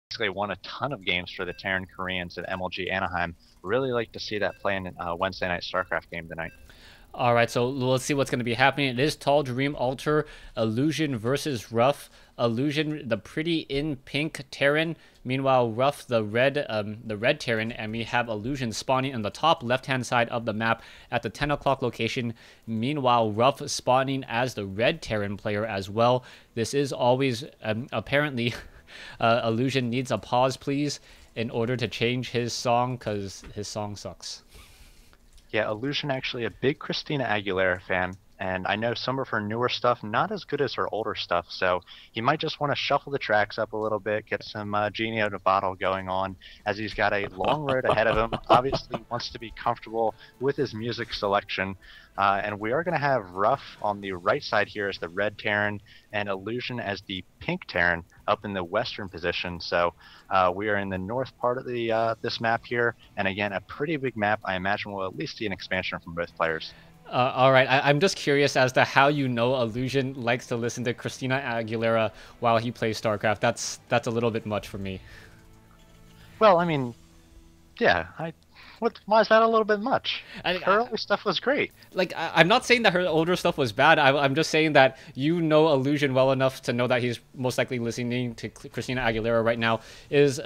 basically won a ton of games for the Terran Koreans at MLG Anaheim. Really like to see that play in Wednesday night StarCraft game tonight. All right, so let's see what's going to be happening. It is Tall Dream Altar, Illusion versus Ruff. Illusion, the pretty in pink Terran. Meanwhile, Ruff, the red Terran, and we have Illusion spawning on the top left-hand side of the map at the 10 o'clock location. Meanwhile, Ruff spawning as the red Terran player as well. This is always apparently Illusion needs a pause, please, in order to change his song because his song sucks. Yeah, Illusion actually a big Christina Aguilera fan, and I know some of her newer stuff not as good as her older stuff, so he might just want to shuffle the tracks up a little bit, get some Genie out of bottle going on, as he's got a long road ahead of him. Obviously wants to be comfortable with his music selection, and we are going to have Ruff on the right side here as the red Terran, and Illusion as the pink Terran up in the western position. So we are in the north part of the this map here, and again, a pretty big map. I imagine we'll at least see an expansion from both players. All right, I'm just curious as to how you know Illusion likes to listen to Christina Aguilera while he plays StarCraft. That's a little bit much for me. Well, I mean, yeah, why is that a little bit much? Her early stuff was great. Like, I'm not saying that her older stuff was bad. I'm just saying that you know Illusion well enough to know that he's most likely listening to Christina Aguilera right now is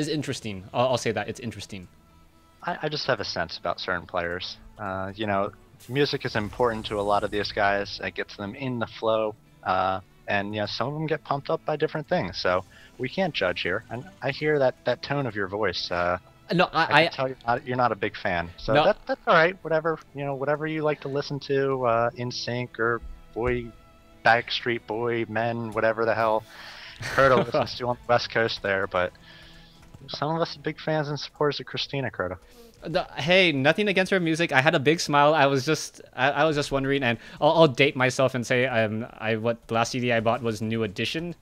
interesting. I'll say that it's interesting. I just have a sense about certain players. You know, music is important to a lot of these guys. It gets them in the flow, and you know, some of them get pumped up by different things. So we can't judge here. And I hear that tone of your voice. No, I can tell you're not a big fan. So no, that's all right. Whatever, you know, whatever you like to listen to, In Sync or Backstreet Boy Men, whatever the hell Curta listens to on the West Coast there. But some of us are big fans and supporters of Christina, Curta. Hey, nothing against her music. I had a big smile. I was just wondering, and I'll date myself and say what the last CD I bought was New Edition.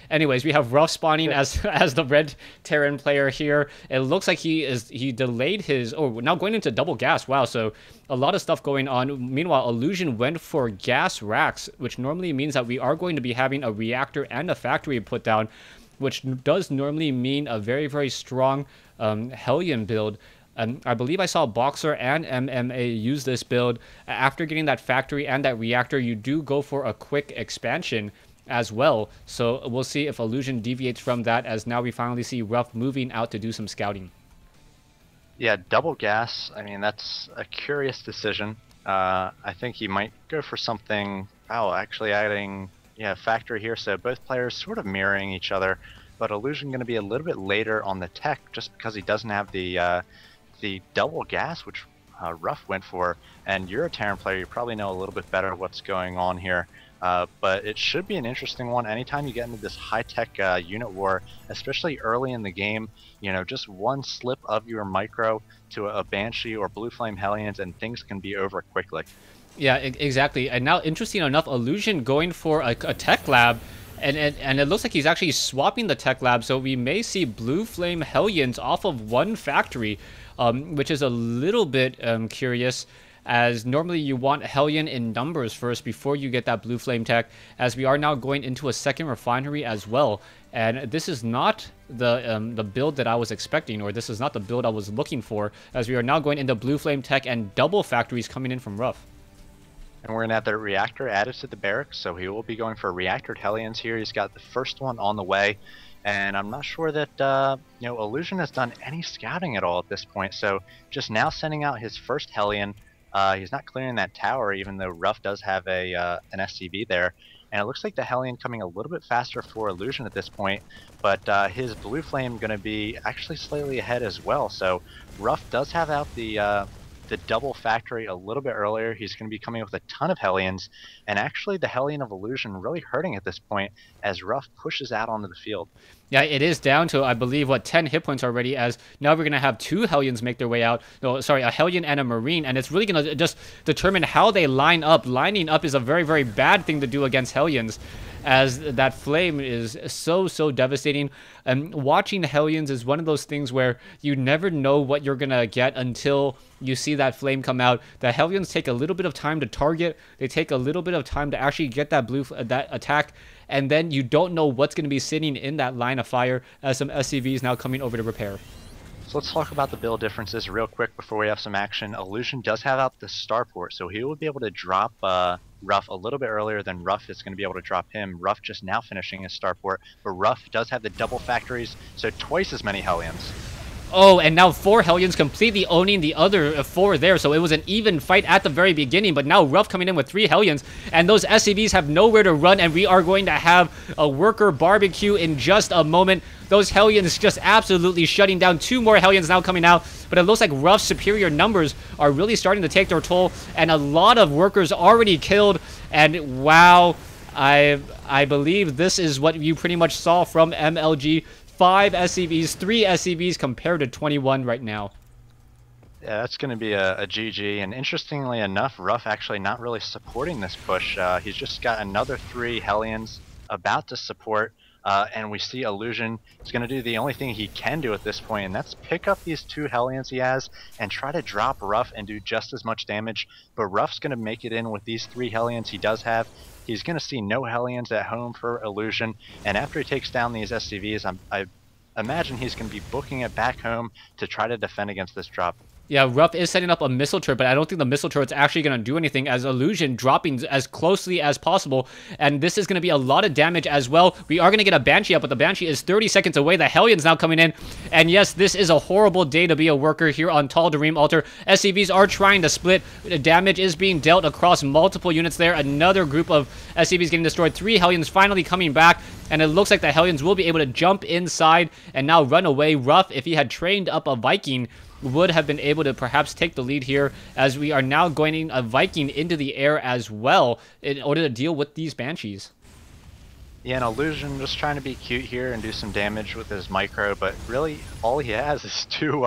Anyways, we have Ruff spawning as the red Terran player here. It looks like he delayed his now going into double gas. Wow, so a lot of stuff going on. Meanwhile, Illusion went for gas racks, which normally means that we are going to be having a reactor and a factory put down, which does normally mean a very, very strong Hellion build. I believe I saw Boxer and MMA use this build. After getting that factory and that reactor, you do go for a quick expansion as well. So we'll see if Illusion deviates from that, as now we finally see Ruff moving out to do some scouting. Yeah, double gas. I mean, that's a curious decision. I think he might go for something. Oh, actually adding factory here. So both players sort of mirroring each other, but Illusion going to be a little bit later on the tech just because he doesn't have the double gas, which Ruff went for. And you're a Terran player, you probably know a little bit better what's going on here. But it should be an interesting one. Anytime you get into this high-tech unit war, especially early in the game, you know, just one slip of your micro to a Banshee or Blue Flame Hellions and things can be over quickly. Yeah, exactly. And now, interesting enough, Illusion going for a tech lab, and it looks like he's actually swapping the tech lab, so we may see Blue Flame Hellions off of one factory, which is a little bit curious, as normally you want Hellion in numbers first before you get that Blue Flame tech, as we are now going into a second refinery as well. And this is not the build that I was expecting, or this is not the build I was looking for, as we are now going into Blue Flame tech and double factories coming in from Ruff. And we're going to have the reactor added to the barracks, so he will be going for reactored Hellions here. He's got the first one on the way, and I'm not sure that you know, Illusion has done any scouting at all at this point. So just now sending out his first Hellion. He's not clearing that tower, even though Ruff does have an SCV there. And it looks like the Hellion coming a little bit faster for Illusion at this point, but his Blue Flame going to be actually slightly ahead as well. So Ruff does have out the double factory a little bit earlier. He's going to be coming with a ton of Hellions, and actually the Hellion of Illusion really hurting at this point as Ruff pushes out onto the field. Yeah, it is down to, I believe, 10 hit points already, as now we're going to have two Hellions make their way out. No, sorry, a Hellion and a Marine, and it's really going to just determine how they line up. Lining up is a very, very bad thing to do against Hellions, as that flame is so devastating. And watching Hellions is one of those things where you never know what you're gonna get until you see that flame come out. The Hellions take a little bit of time to target. They take a little bit of time to actually get that that attack, and then you don't know what's going to be sitting in that line of fire as some SCVs now coming over to repair. So let's talk about the build differences real quick before we have some action. Illusion does have out the starport, so he will be able to drop Ruff a little bit earlier than Ruff is going to be able to drop him. Ruff just now finishing his starport, but Ruff does have the double factories, so twice as many Hellions. Oh, and now 4 Hellions completely owning the other 4 there, so it was an even fight at the very beginning, but now Ruff coming in with 3 Hellions, and those SCVs have nowhere to run, and we are going to have a worker barbecue in just a moment. Those Hellions just absolutely shutting down. 2 more Hellions now coming out, but it looks like Ruff's superior numbers are really starting to take their toll, and a lot of workers already killed, and wow, I believe this is what you pretty much saw from MLG. 5 SCVs, 3 SCVs compared to 21 right now. Yeah, that's going to be a GG, and interestingly enough, Ruff actually not really supporting this push. He's just got another 3 Hellions about to support, and we see Illusion is going to do the only thing he can do at this point, and that's pick up these 2 Hellions he has and try to drop Ruff and do just as much damage, but Ruff's going to make it in with these 3 Hellions he does have. He's going to see no Hellions at home for Illusion, and after he takes down these SCVs, I imagine he's going to be booking it back home to try to defend against this drop. Yeah, Ruff is setting up a missile turret, but I don't think the missile turret's actually going to do anything, as Illusion dropping as closely as possible, and this is going to be a lot of damage as well. We are going to get a Banshee up, but the Banshee is 30 seconds away. The Hellions now coming in, and yes, this is a horrible day to be a worker here on Tal'Darim Altar. SCVs are trying to split. The damage is being dealt across multiple units there. Another group of SCVs getting destroyed. 3 Hellions finally coming back, and it looks like the Hellions will be able to jump inside and now run away. Ruff, if he had trained up a Viking, would have been able to perhaps take the lead here, as we are now going a Viking into the air as well in order to deal with these Banshees. Yeah, and Illusion just trying to be cute here and do some damage with his micro, but really all he has is two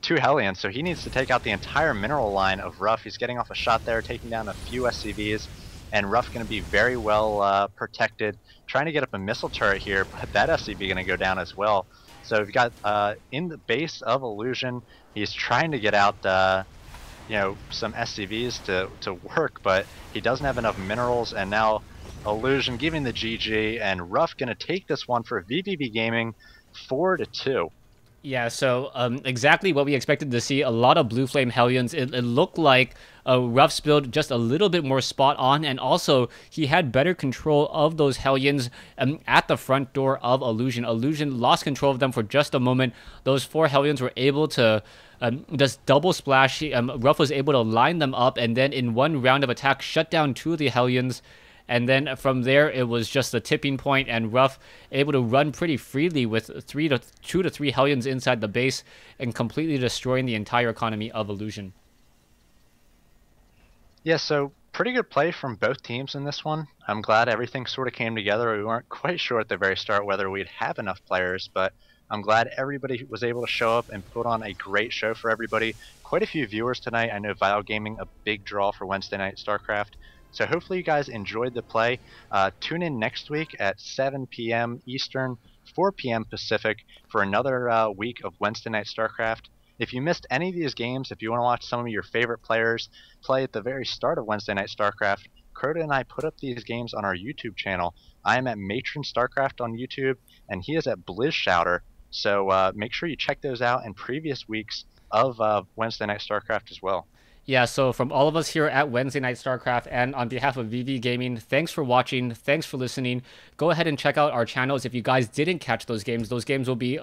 Hellions, so he needs to take out the entire mineral line of Ruff. He's getting off a shot there, taking down a few SCVs, and Ruff going to be very well protected, trying to get up a missile turret here, but that SCV going to go down as well. So we've got in the base of Illusion, he's trying to get out you know, some SCVs to work, but he doesn't have enough minerals, and now Illusion giving the GG, and Ruff gonna take this one for vVvGaming 4-2. Yeah, so exactly what we expected to see. A lot of Blue Flame Hellions. It looked like Ruff's build just a little bit more spot on, and also he had better control of those Hellions at the front door of Illusion. Illusion lost control of them for just a moment. Those 4 Hellions were able to just double splash. Ruff was able to line them up, and then in one round of attack shut down 2 of the Hellions. And then from there, it was just the tipping point, and Ruff able to run pretty freely with 2 to 3 Hellions inside the base and completely destroying the entire economy of Illusion. Yeah, so pretty good play from both teams in this one. I'm glad everything sort of came together. We weren't quite sure at the very start whether we'd have enough players, but I'm glad everybody was able to show up and put on a great show for everybody. Quite a few viewers tonight. I know vVvGaming, a big draw for Wednesday night StarCraft. So hopefully you guys enjoyed the play. Tune in next week at 7 p.m. Eastern, 4 p.m. Pacific for another week of Wednesday Night StarCraft. If you missed any of these games, if you want to watch some of your favorite players play at the very start of Wednesday Night StarCraft, Crota and I put up these games on our YouTube channel. I am at Matron StarCraft on YouTube, and he is at BlizzShouter. So make sure you check those out in previous weeks of Wednesday Night StarCraft as well. Yeah, so from all of us here at Wednesday Night StarCraft and on behalf of vVvGaming, thanks for watching, thanks for listening. Go ahead and check out our channels if you guys didn't catch those games. Those games will be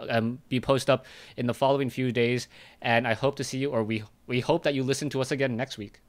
posted up in the following few days, and I hope to see you, or we hope that you listen to us again next week.